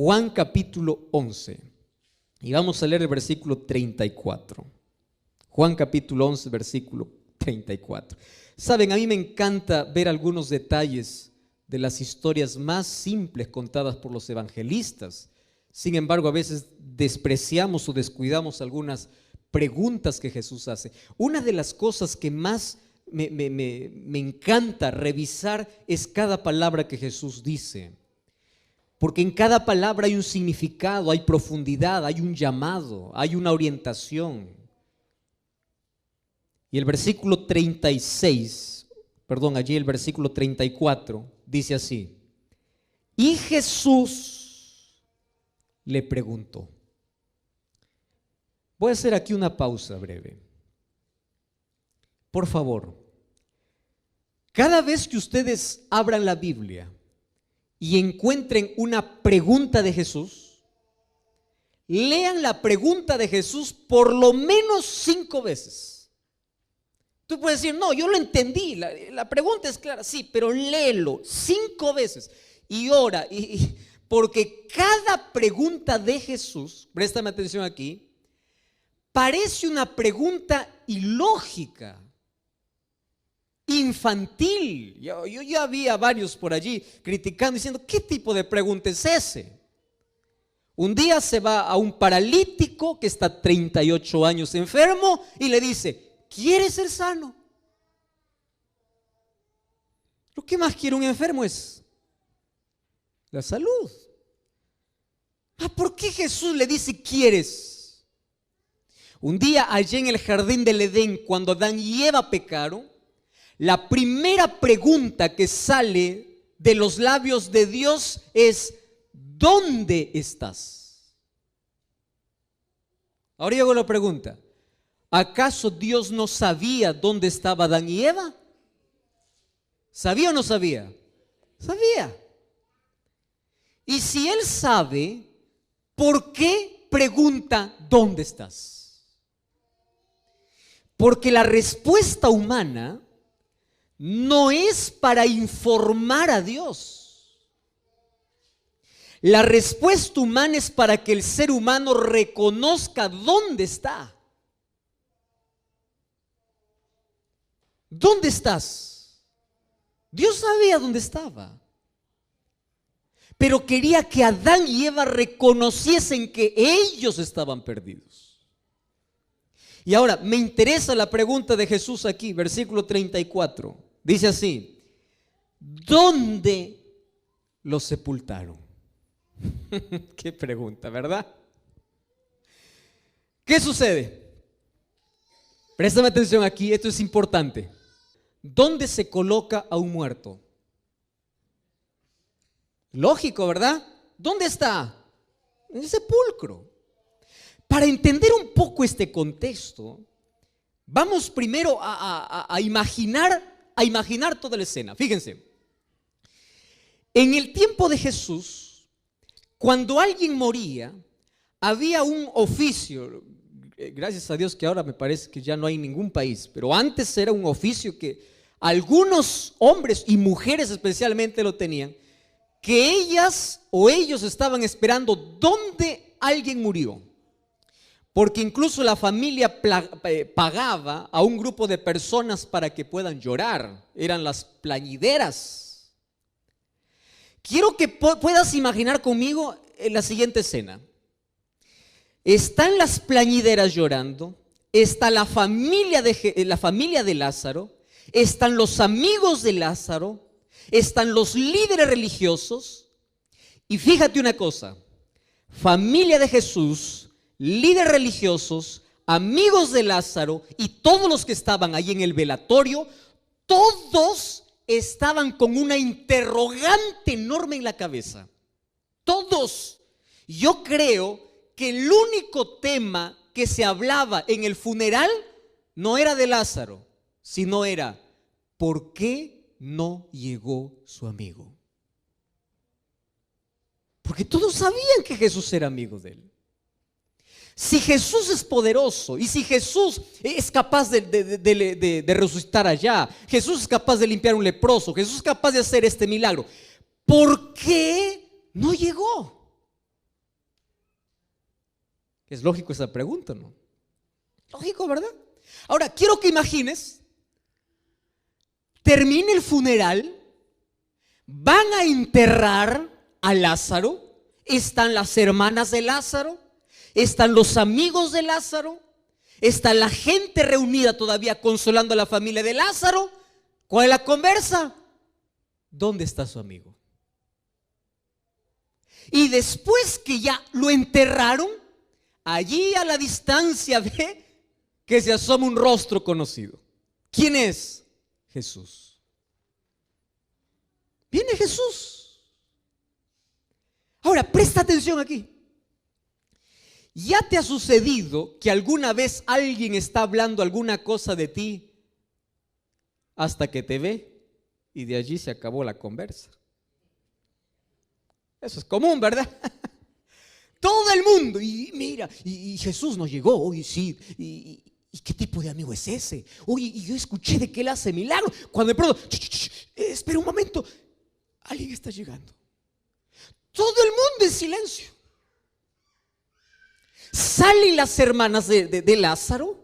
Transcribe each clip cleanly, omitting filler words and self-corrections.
Juan capítulo 11. Y vamos a leer el versículo 34. Juan capítulo 11, versículo 34. Saben, a mí me encanta ver algunos detalles de las historias más simples contadas por los evangelistas. Sin embargo, a veces despreciamos o descuidamos algunas preguntas que Jesús hace. Una de las cosas que más me encanta revisar es cada palabra que Jesús dice. Porque en cada palabra hay un significado, hay profundidad, hay un llamado, hay una orientación. Y el versículo 36, perdón, allí el versículo 34 dice así: y Jesús le preguntó. Voy a hacer aquí una pausa breve. Por favor, cada vez que ustedes abran la Biblia y encuentren una pregunta de Jesús, lean la pregunta de Jesús por lo menos 5 veces. Tú puedes decir, no, yo lo entendí, la pregunta es clara, sí, pero léelo 5 veces y ora, porque cada pregunta de Jesús, préstame atención aquí, parece una pregunta ilógica, infantil. Yo ya vi a varios por allí criticando, diciendo, ¿qué tipo de pregunta es ese? Un día se va a un paralítico que está 38 años enfermo y le dice, ¿quieres ser sano? Lo que más quiere un enfermo es la salud. ¿Por qué Jesús le dice quieres? Un día allí en el jardín del Edén, cuando Adán y Eva pecaron, la primera pregunta que sale de los labios de Dios es, ¿dónde estás? Ahora yo hago la pregunta, ¿acaso Dios no sabía dónde estaba Adán y Eva? ¿Sabía o no sabía? Sabía. Y si Él sabe, ¿por qué pregunta dónde estás? Porque la respuesta humana no es para informar a Dios. La respuesta humana es para que el ser humano reconozca dónde está. ¿Dónde estás? Dios sabía dónde estaba, pero quería que Adán y Eva reconociesen que ellos estaban perdidos. Y ahora me interesa la pregunta de Jesús aquí, versículo 34. Dice así, ¿dónde los sepultaron? Qué pregunta, ¿verdad? ¿Qué sucede? Préstame atención aquí, esto es importante. ¿Dónde se coloca a un muerto? Lógico, ¿verdad? ¿Dónde está? En el sepulcro. Para entender un poco este contexto, vamos primero a imaginar toda la escena. Fíjense, en el tiempo de Jesús, cuando alguien moría, había un oficio. Gracias a Dios que ahora me parece que ya no hay en ningún país, pero antes era un oficio que algunos hombres y mujeres especialmente lo tenían, que ellas o ellos estaban esperando dónde alguien murió. Porque incluso la familia pagaba a un grupo de personas para que puedan llorar. Eran las plañideras. Quiero que puedas imaginar conmigo la siguiente escena. Están las plañideras llorando, está la familia de Lázaro, están los amigos de Lázaro, están los líderes religiosos. Y fíjate una cosa, familia de Jesús, líderes religiosos, amigos de Lázaro y todos los que estaban ahí en el velatorio, todos estaban con una interrogante enorme en la cabeza. Todos. Yo creo que el único tema que se hablaba en el funeral no era de Lázaro, sino era, ¿por qué no llegó su amigo? Porque todos sabían que Jesús era amigo de él. Si Jesús es poderoso y si Jesús es capaz de resucitar allá, Jesús es capaz de limpiar un leproso, Jesús es capaz de hacer este milagro, ¿por qué no llegó? Es lógico esa pregunta, ¿no? Lógico, ¿verdad? Ahora, quiero que imagines, termina el funeral, van a enterrar a Lázaro, están las hermanas de Lázaro, están los amigos de Lázaro, está la gente reunida todavía consolando a la familia de Lázaro. ¿Cuál es la conversa? ¿Dónde está su amigo? Y después que ya lo enterraron, allí a la distancia ve que se asoma un rostro conocido. ¿Quién es? Jesús. Viene Jesús. Ahora, presta atención aquí. ¿Ya te ha sucedido que alguna vez alguien está hablando alguna cosa de ti hasta que te ve y de allí se acabó la conversa? Eso es común, ¿verdad? Todo el mundo, y mira, y Jesús nos llegó, oye, sí, y qué tipo de amigo es ese, oye, y yo escuché de que él hace milagros, cuando de pronto, espera un momento, alguien está llegando. Todo el mundo en silencio. Salen las hermanas de Lázaro,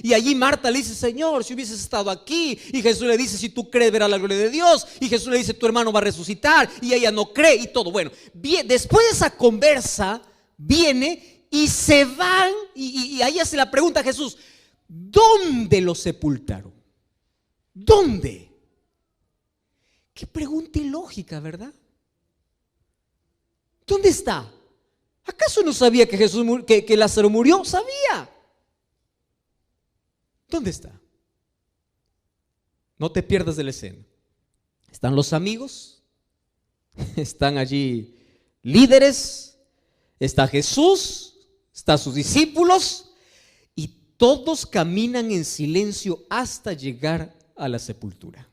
y allí Marta le dice: Señor, si hubieses estado aquí. Y Jesús le dice: si tú crees, verás la gloria de Dios. Y Jesús le dice: tu hermano va a resucitar. Y ella no cree y todo. Bueno, bien, después de esa conversa, viene y se van. Y ahí hace la pregunta a Jesús: ¿dónde lo sepultaron? ¿Dónde? Qué pregunta ilógica, ¿verdad? ¿Dónde está? ¿Acaso no sabía que que Lázaro murió? Sabía. ¿Dónde está? No te pierdas de la escena. Están los amigos, están allí líderes, está Jesús, están sus discípulos, y todos caminan en silencio hasta llegar a la sepultura.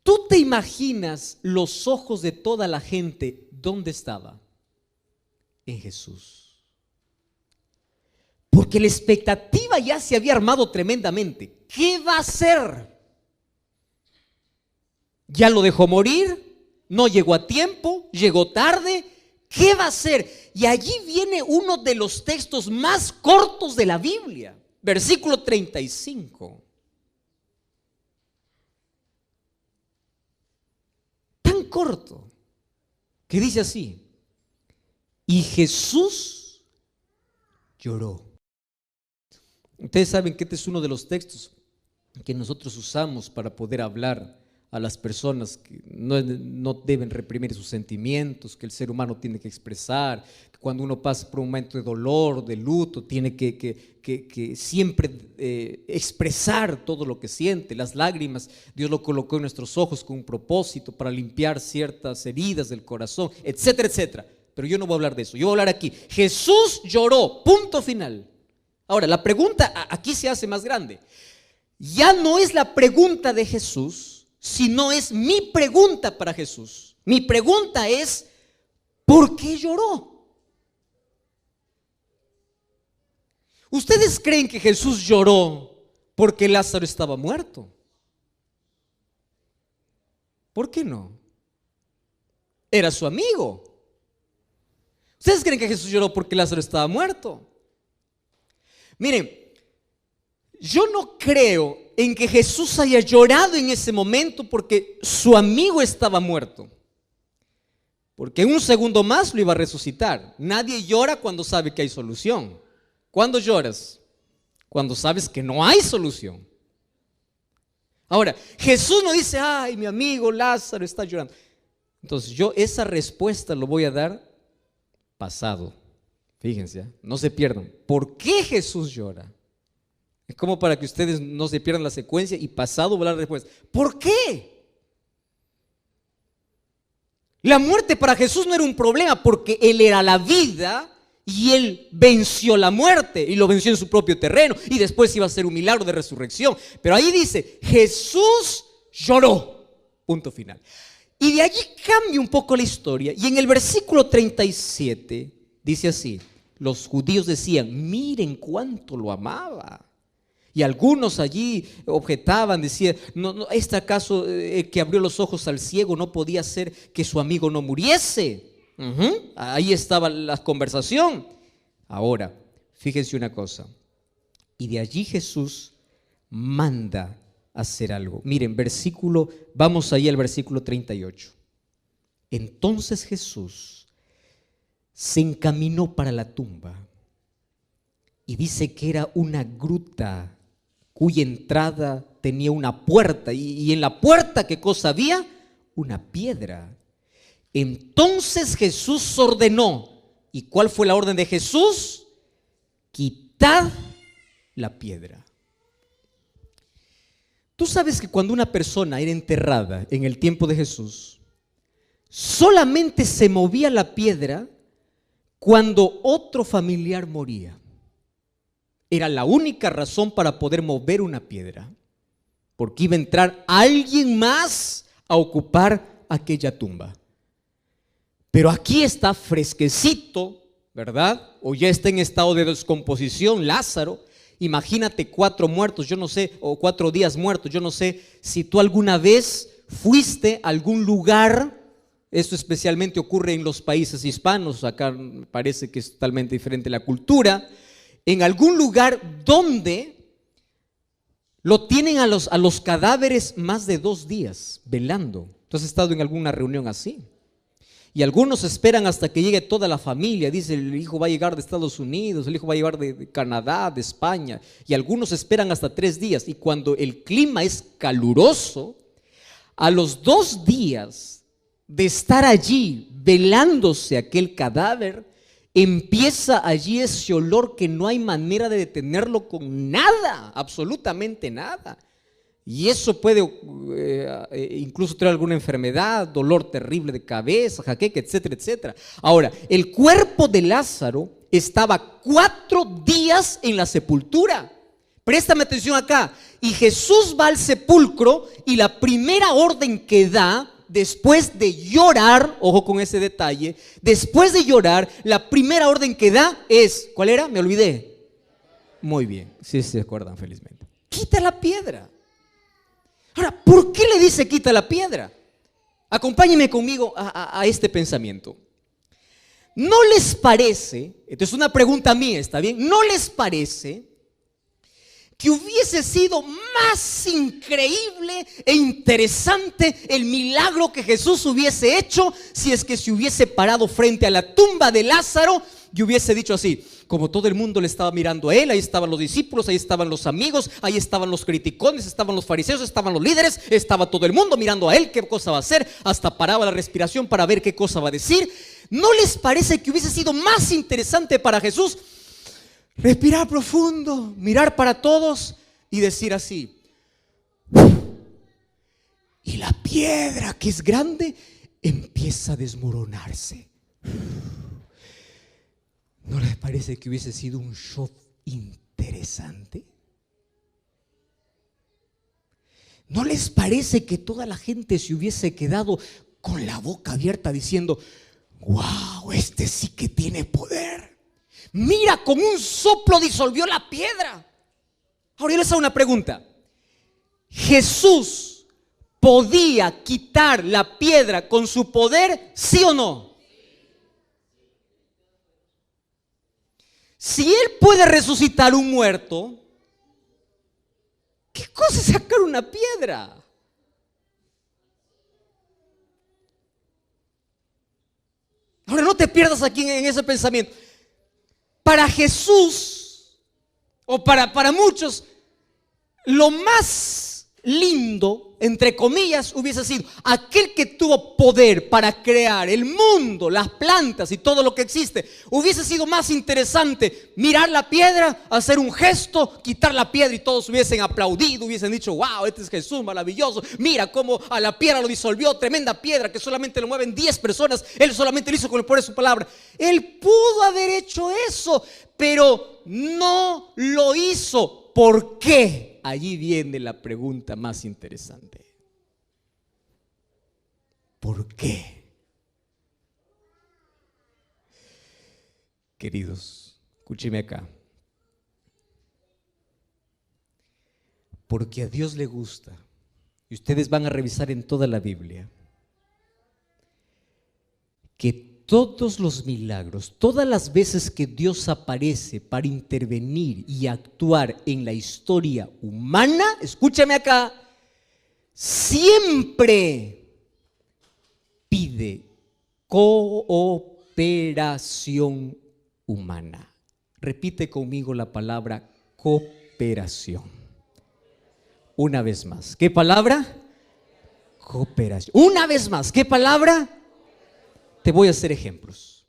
¿Tú te imaginas los ojos de toda la gente dónde estaba? En Jesús. Porque la expectativa ya se había armado tremendamente. ¿Qué va a hacer? Ya lo dejó morir, no llegó a tiempo, llegó tarde. ¿Qué va a hacer? Y allí viene uno de los textos más cortos de la Biblia, versículo 35. Tan corto que dice así: y Jesús lloró. Ustedes saben que este es uno de los textos que nosotros usamos para poder hablar a las personas que no deben reprimir sus sentimientos, que el ser humano tiene que expresar, que cuando uno pasa por un momento de dolor, de luto, tiene que siempre expresar todo lo que siente. Las lágrimas Dios lo colocó en nuestros ojos con un propósito para limpiar ciertas heridas del corazón, etcétera, etcétera. Pero yo no voy a hablar de eso, yo voy a hablar aquí. Jesús lloró, punto final. Ahora, la pregunta aquí se hace más grande. Ya no es la pregunta de Jesús, sino es mi pregunta para Jesús. Mi pregunta es: ¿por qué lloró? ¿Ustedes creen que Jesús lloró porque Lázaro estaba muerto? ¿Por qué no? Era su amigo. ¿Ustedes creen que Jesús lloró porque Lázaro estaba muerto? Miren, yo no creo en que Jesús haya llorado en ese momento porque su amigo estaba muerto, porque en un segundo más lo iba a resucitar. Nadie llora cuando sabe que hay solución. ¿Cuándo lloras? Cuando sabes que no hay solución. Ahora, Jesús no dice: ay, mi amigo Lázaro está llorando. Entonces yo esa respuesta lo voy a dar pasado. Fíjense, no se pierdan. ¿Por qué Jesús llora? Es como para que ustedes no se pierdan la secuencia y pasado voy a dar la respuesta. ¿Por qué? La muerte para Jesús no era un problema, porque Él era la vida y Él venció la muerte y lo venció en su propio terreno, y después iba a ser un milagro de resurrección. Pero ahí dice: Jesús lloró, punto final. Y de allí cambia un poco la historia, y en el versículo 37 dice así: los judíos decían: miren cuánto lo amaba. Y algunos allí objetaban, decían: no, ¿este acaso que abrió los ojos al ciego no podía hacer que su amigo no muriese? Ahí estaba la conversación. Ahora, fíjense una cosa. Y de allí Jesús manda hacer algo. Miren, vamos ahí al versículo 38. Entonces Jesús se encaminó para la tumba y dice que era una gruta cuya entrada tenía una puerta y en la puerta, ¿qué cosa había? Una piedra. Entonces Jesús ordenó. ¿Y cuál fue la orden de Jesús? Quitad la piedra. Tú sabes que cuando una persona era enterrada en el tiempo de Jesús, solamente se movía la piedra cuando otro familiar moría. Era la única razón para poder mover una piedra, porque iba a entrar alguien más a ocupar aquella tumba. Pero aquí está fresquecito, ¿verdad? O ya está en estado de descomposición Lázaro. Imagínate 4 muertos, yo no sé, o 4 días muertos. Yo no sé si tú alguna vez fuiste a algún lugar. Esto especialmente ocurre en los países hispanos. Acá parece que es totalmente diferente la cultura. En algún lugar donde lo tienen a los cadáveres más de 2 días velando. ¿Tú has estado en alguna reunión así? Y algunos esperan hasta que llegue toda la familia. Dice, el hijo va a llegar de Estados Unidos, el hijo va a llegar de Canadá, de España. Y algunos esperan hasta 3 días. Y cuando el clima es caluroso, a los 2 días de estar allí velándose aquel cadáver, empieza allí ese olor que no hay manera de detenerlo con nada, absolutamente nada. Y eso puede incluso traer alguna enfermedad, dolor terrible de cabeza, jaqueca, etcétera, etcétera. Ahora, el cuerpo de Lázaro estaba 4 días en la sepultura. Préstame atención acá. Y Jesús va al sepulcro y la primera orden que da, después de llorar, ojo con ese detalle, después de llorar, la primera orden que da es, ¿cuál era? Me olvidé. Muy bien, sí se acuerdan felizmente. Quita la piedra. Ahora, ¿por qué le dice quita la piedra? Acompáñenme conmigo a este pensamiento. ¿No les parece, esto es una pregunta mía, ¿está bien? ¿No les parece que hubiese sido más increíble e interesante el milagro que Jesús hubiese hecho si es que se hubiese parado frente a la tumba de Lázaro y hubiese dicho así? Como todo el mundo le estaba mirando a él, ahí estaban los discípulos, ahí estaban los amigos, ahí estaban los criticones, estaban los fariseos, estaban los líderes, estaba todo el mundo mirando a él, qué cosa va a hacer, hasta paraba la respiración para ver qué cosa va a decir. ¿No les parece que hubiese sido más interesante para Jesús respirar profundo, mirar para todos y decir así: y la piedra, que es grande, empieza a desmoronarse? ¿No les parece que hubiese sido un show interesante? ¿No les parece que toda la gente se hubiese quedado con la boca abierta diciendo: wow, este sí que tiene poder? Mira, con un soplo disolvió la piedra. Ahora yo les hago una pregunta. ¿Jesús podía quitar la piedra con su poder, sí o no? Si él puede resucitar un muerto, ¿qué cosa es sacar una piedra? Ahora no te pierdas aquí en ese pensamiento. Para Jesús, o para muchos, lo más lindo, entre comillas, hubiese sido aquel que tuvo poder para crear el mundo, las plantas y todo lo que existe. Hubiese sido más interesante mirar la piedra, hacer un gesto, quitar la piedra y todos hubiesen aplaudido, hubiesen dicho: wow, este es Jesús maravilloso, mira cómo a la piedra lo disolvió, tremenda piedra que solamente lo mueven 10 personas, él solamente lo hizo con el poder de su palabra. Él pudo haber hecho eso, pero no lo hizo. ¿Por qué? Allí viene la pregunta más interesante. ¿Por qué? Queridos, escúcheme acá. Porque a Dios le gusta, y ustedes van a revisar en toda la Biblia, que todos los milagros, todas las veces que Dios aparece para intervenir y actuar en la historia humana, escúchame acá, siempre pide cooperación humana. Repite conmigo la palabra cooperación. Una vez más, ¿qué palabra? Cooperación. Una vez más, ¿qué palabra? Te voy a hacer ejemplos.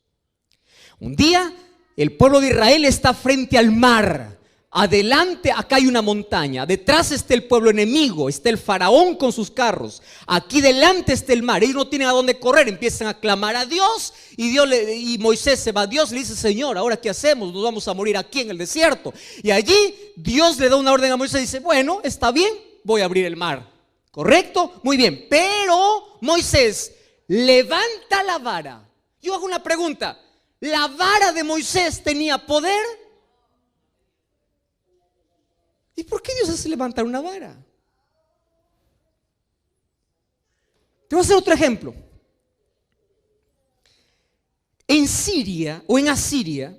Un día el pueblo de Israel está frente al mar. Adelante, acá hay una montaña. Detrás está el pueblo enemigo, está el faraón con sus carros. Aquí delante está el mar. Ellos no tienen a dónde correr. Empiezan a clamar a Dios y Moisés se va a Dios. Le dice: Señor, ¿ahora qué hacemos? Nos vamos a morir aquí en el desierto. Y allí Dios le da una orden a Moisés y dice: bueno, está bien, voy a abrir el mar. ¿Correcto? Muy bien. Pero Moisés levanta la vara. Yo hago una pregunta: ¿la vara de Moisés tenía poder? ¿Y por qué Dios hace levantar una vara? Te voy a hacer otro ejemplo. En Siria o en Asiria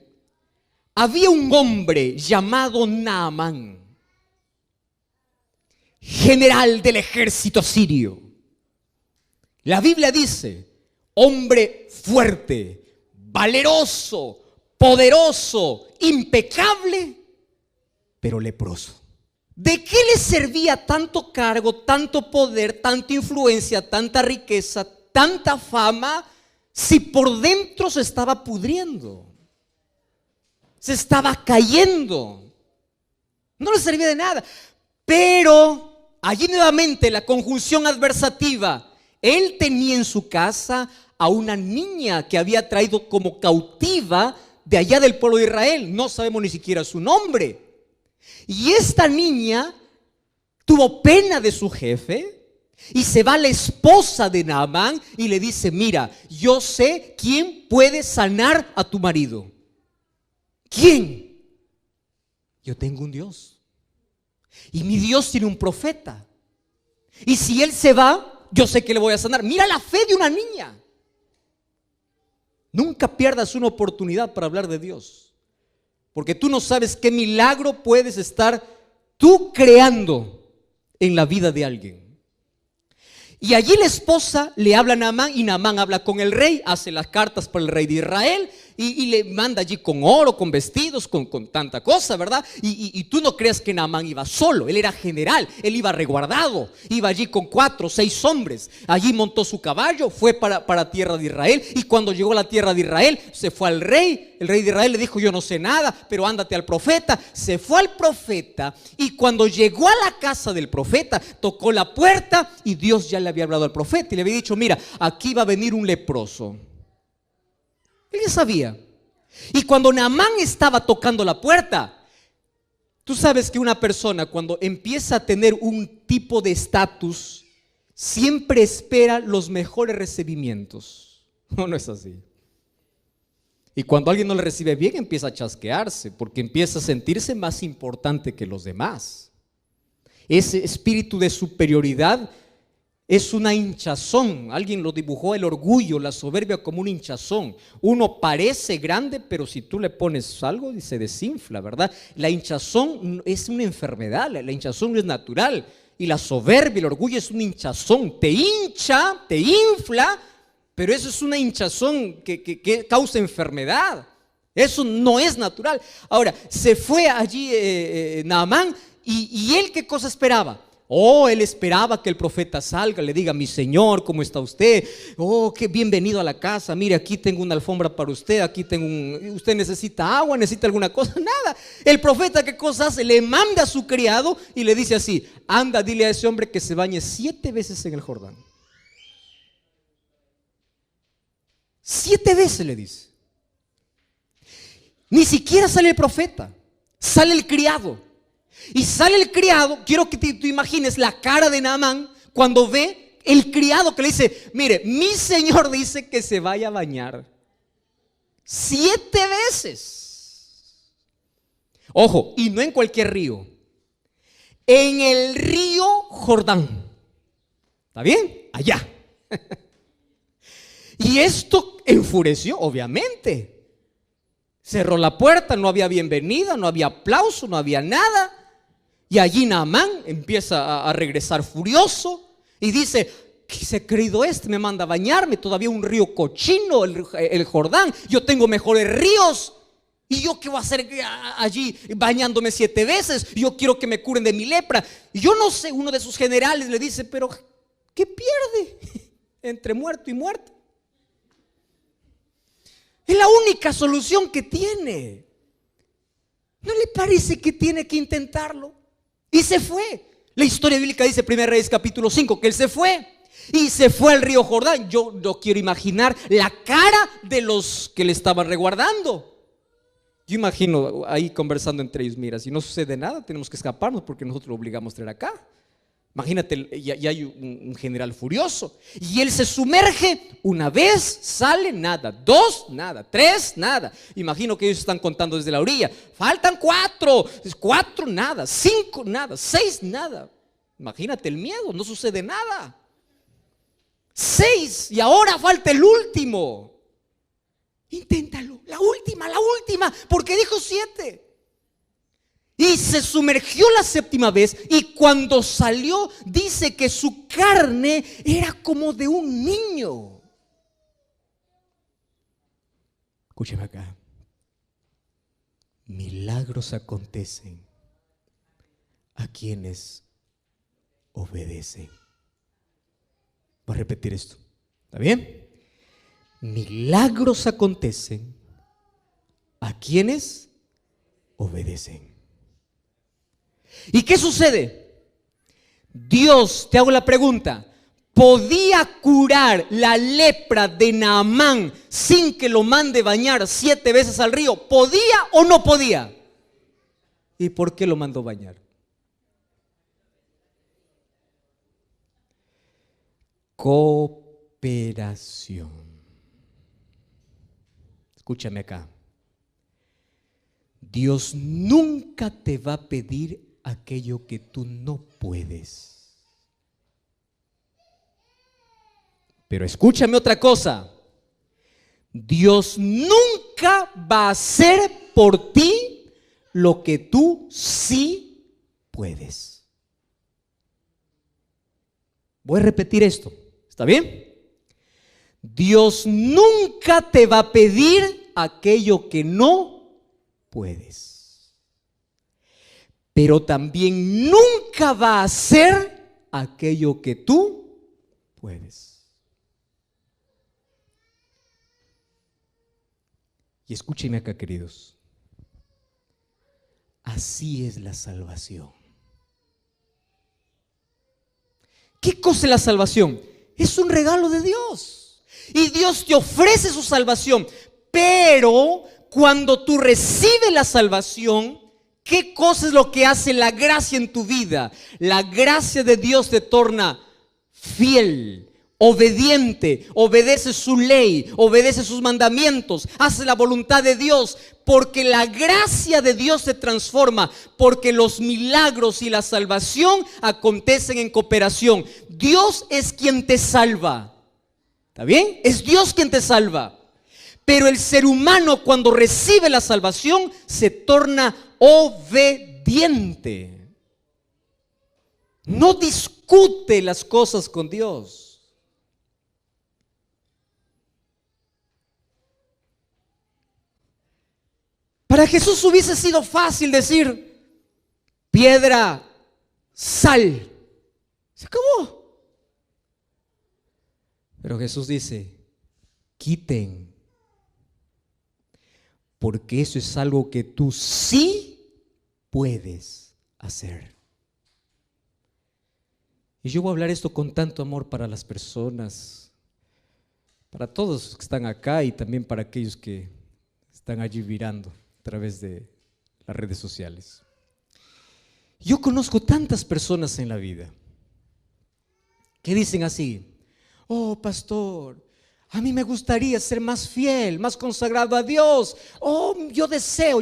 había un hombre llamado Naamán, general del ejército sirio. La Biblia dice: hombre fuerte, valeroso, poderoso, impecable, pero leproso. ¿De qué le servía tanto cargo, tanto poder, tanta influencia, tanta riqueza, tanta fama, si por dentro se estaba pudriendo? Se estaba cayendo. No le servía de nada. Pero allí nuevamente la conjunción adversativa. Él tenía en su casa a una niña que había traído como cautiva de allá del pueblo de Israel. No sabemos ni siquiera su nombre. Y esta niña tuvo pena de su jefe y se va la esposa de Naamán y le dice: mira, yo sé quién puede sanar a tu marido. ¿Quién? Yo tengo un Dios. Y mi Dios tiene un profeta. Y si él se va, yo sé que le voy a sanar. Mira la fe de una niña. Nunca pierdas una oportunidad para hablar de Dios. Porque tú no sabes qué milagro puedes estar tú creando en la vida de alguien. Y allí la esposa le habla a Naamán y Naamán habla con el rey, hace las cartas para el rey de Israel y le manda allí con oro, con vestidos, con tanta cosa, ¿verdad? Y tú no creas que Naamán iba solo, él era general, él iba reguardado, iba allí con 4 o 6 hombres. Allí montó su caballo, fue para tierra de Israel y cuando llegó a la tierra de Israel se fue al rey. El rey de Israel le dijo: yo no sé nada, pero ándate al profeta. Se fue al profeta y cuando llegó a la casa del profeta, tocó la puerta y Dios ya le había hablado al profeta y le había dicho: mira, aquí va a venir un leproso. Él ya sabía. Y cuando Naamán estaba tocando la puerta, tú sabes que una persona cuando empieza a tener un tipo de estatus siempre espera los mejores recibimientos. ¿O no es así? Y cuando alguien no le recibe bien, empieza a chasquearse, porque empieza a sentirse más importante que los demás. Ese espíritu de superioridad es una hinchazón. Alguien lo dibujó, el orgullo, la soberbia, como un hinchazón. Uno parece grande, pero si tú le pones algo se desinfla, ¿verdad? La hinchazón es una enfermedad, la hinchazón no es natural. Y la soberbia, el orgullo es una hinchazón. Te hincha, te infla, pero eso es una hinchazón que causa enfermedad. Eso no es natural. Ahora, se fue allí Naamán y él, ¿qué cosa esperaba? Oh, él esperaba que el profeta salga, le diga: mi señor, ¿cómo está usted? Oh, qué bienvenido a la casa. Mire, aquí tengo una alfombra para usted. Aquí tengo usted necesita agua, necesita alguna cosa. Nada. El profeta, ¿qué cosa hace? Le manda a su criado y le dice así: anda, dile a ese hombre que se bañe 7 veces en el Jordán. 7 veces le dice. Ni siquiera sale el profeta, sale el criado. Y sale el criado. Quiero que tú imagines la cara de Naamán cuando ve el criado que le dice: mire, mi señor dice que se vaya a bañar 7 veces. Ojo, y no en cualquier río, en el río Jordán. ¿Está bien? Allá. Y esto enfureció, obviamente. Cerró la puerta, no había bienvenida, no había aplauso, no había nada. Y allí Naamán empieza a regresar furioso y dice: ¿qué se ha creído este? Me manda a bañarme, todavía un río cochino, el Jordán. Yo tengo mejores ríos. ¿Y yo qué voy a hacer allí bañándome 7 veces? Yo quiero que me curen de mi lepra. Y yo no sé, uno de sus generales le dice: pero ¿qué pierde entre muerto y muerto? Es la única solución que tiene. ¿No le parece que tiene que intentarlo? Y se fue. La historia bíblica dice, 1 Reyes capítulo 5, que él se fue. Y se fue al río Jordán. Yo no quiero imaginar la cara de los que le estaban resguardando. Yo imagino ahí conversando entre ellos: mira, si no sucede nada, tenemos que escaparnos porque nosotros lo obligamos a traer acá. Imagínate, ya hay un general furioso. Y él se sumerge. Una vez sale, nada. 2, nada. 3, nada. Imagino que ellos están contando desde la orilla. Faltan 4. 4, nada. 5, nada. 6, nada. Imagínate el miedo, no sucede nada. 6, y ahora falta el último. Inténtalo, la última, porque dijo 7. Y se sumergió la 7ª vez, y cuando salió dice que su carne era como de un niño. Escúcheme acá. Milagros acontecen a quienes obedecen. Voy a repetir esto, ¿está bien? Milagros acontecen a quienes obedecen. ¿Y qué sucede? Dios, te hago la pregunta, ¿podía curar la lepra de Naamán sin que lo mande bañar 7 veces al río? ¿Podía o no podía? ¿Y por qué lo mandó bañar? Cooperación. Escúchame acá. Dios nunca te va a pedir aquello que tú no puedes. Pero escúchame otra cosa. Dios nunca va a hacer por ti lo que tú sí puedes. Voy a repetir esto, ¿está bien? Dios nunca te va a pedir aquello que no puedes. Pero también nunca va a hacer aquello que tú puedes. Y escúchenme acá, queridos. Así es la salvación. ¿Qué cosa es la salvación? Es un regalo de Dios. Y Dios te ofrece su salvación. Pero cuando tú recibes la salvación, ¿qué cosa es lo que hace la gracia en tu vida? La gracia de Dios te torna fiel, obediente, obedece su ley, obedece sus mandamientos, hace la voluntad de Dios, porque la gracia de Dios te transforma, porque los milagros y la salvación acontecen en cooperación. Dios es quien te salva, ¿está bien? Es Dios quien te salva. Pero el ser humano, cuando recibe la salvación, se torna obediente. No discute las cosas con Dios. Para Jesús hubiese sido fácil decir: piedra, sal. Se acabó. Pero Jesús dice: quiten. Porque eso es algo que tú sí puedes hacer. Y yo voy a hablar esto con tanto amor para las personas, para todos los que están acá y también para aquellos que están allí mirando a través de las redes sociales. Yo conozco tantas personas en la vida que dicen así: oh, pastor, a mí me gustaría ser más fiel, más consagrado a Dios. Oh, yo deseo.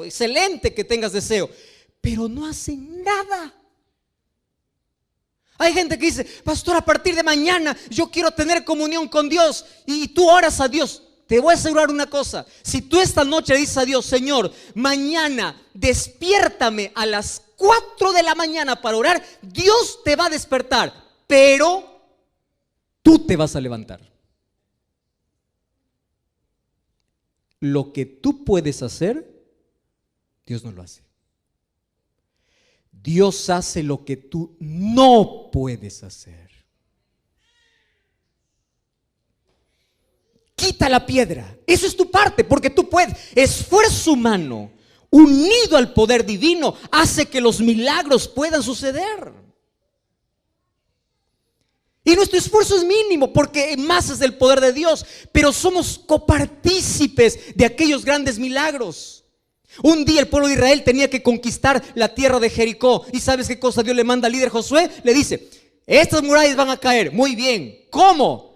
Excelente que tengas deseo, pero no hacen nada. Hay gente que dice: pastor, a partir de mañana yo quiero tener comunión con Dios. Y tú oras a Dios. Te voy a asegurar una cosa: si tú esta noche le dices a Dios: Señor, mañana despiértame a las 4 de la mañana para orar, Dios te va a despertar, pero tú te vas a levantar. Lo que tú puedes hacer, Dios no lo hace. Dios hace lo que tú no puedes hacer. Quita la piedra. Eso es tu parte, porque tú puedes. Esfuerzo humano unido al poder divino hace que los milagros puedan suceder. Y nuestro esfuerzo es mínimo, porque más es del poder de Dios, pero somos copartícipes de aquellos grandes milagros. Un día el pueblo de Israel tenía que conquistar la tierra de Jericó. ¿Y sabes qué cosa Dios le manda al líder Josué? Le dice: estas murallas van a caer. Muy bien. ¿Cómo?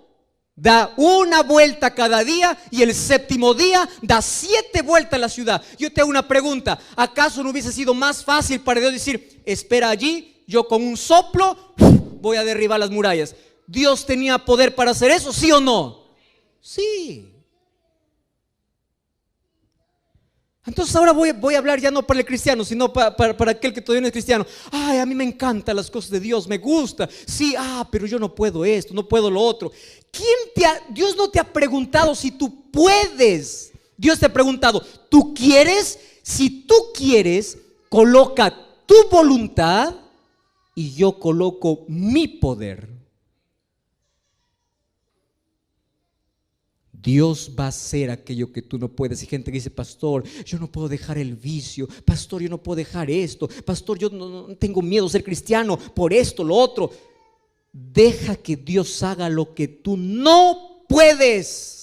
Da una vuelta cada día, y el séptimo día da 7 vueltas a la ciudad. Yo te hago una pregunta: ¿acaso no hubiese sido más fácil para Dios decir: espera allí, yo con un soplo voy a derribar las murallas? ¿Dios tenía poder para hacer eso? ¿Sí o no? Sí. Entonces ahora voy a hablar ya no para el cristiano, sino para aquel que todavía no es cristiano. Ay, a mí me encantan las cosas de Dios, me gusta. Sí, pero yo no puedo esto, no puedo lo otro. Dios no te ha preguntado si tú puedes. Dios te ha preguntado: ¿tú quieres? Si tú quieres, coloca tu voluntad y yo coloco mi poder. Dios va a hacer aquello que tú no puedes. Y gente que dice: pastor, yo no puedo dejar el vicio. Pastor, yo no puedo dejar esto. Pastor, yo no tengo miedo a ser cristiano por esto, lo otro. Deja que Dios haga lo que tú no puedes,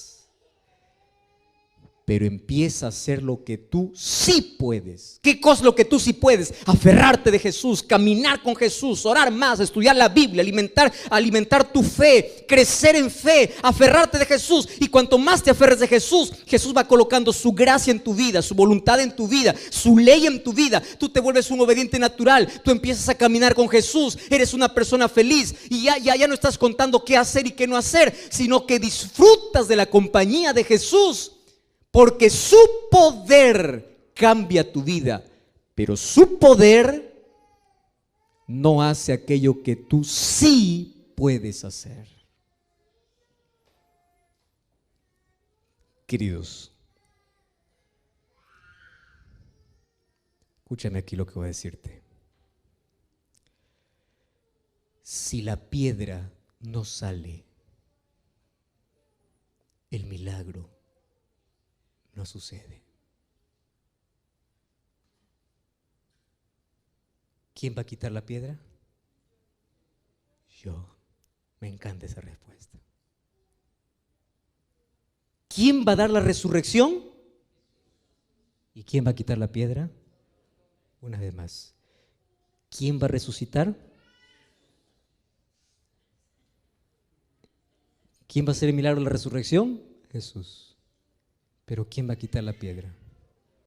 pero empieza a hacer lo que tú sí puedes. ¿Qué cosa es lo que tú sí puedes? Aferrarte de Jesús, caminar con Jesús, orar más, estudiar la Biblia, alimentar tu fe, crecer en fe, aferrarte de Jesús. Y cuanto más te aferres de Jesús, Jesús va colocando su gracia en tu vida, su voluntad en tu vida, su ley en tu vida. Tú te vuelves un obediente natural, tú empiezas a caminar con Jesús, eres una persona feliz. Y ya no estás contando qué hacer y qué no hacer, sino que disfrutas de la compañía de Jesús. Porque su poder cambia tu vida, pero su poder no hace aquello que tú sí puedes hacer. Queridos, escúchame aquí lo que voy a decirte. Si la piedra no sale, el milagro no sucede. ¿Quién va a quitar la piedra? Yo. Me encanta esa respuesta. ¿Quién va a dar la resurrección? ¿Y quién va a quitar la piedra? Una vez más. ¿Quién va a resucitar? ¿Quién va a hacer el milagro de la resurrección? Jesús. Pero ¿quién va a quitar la piedra?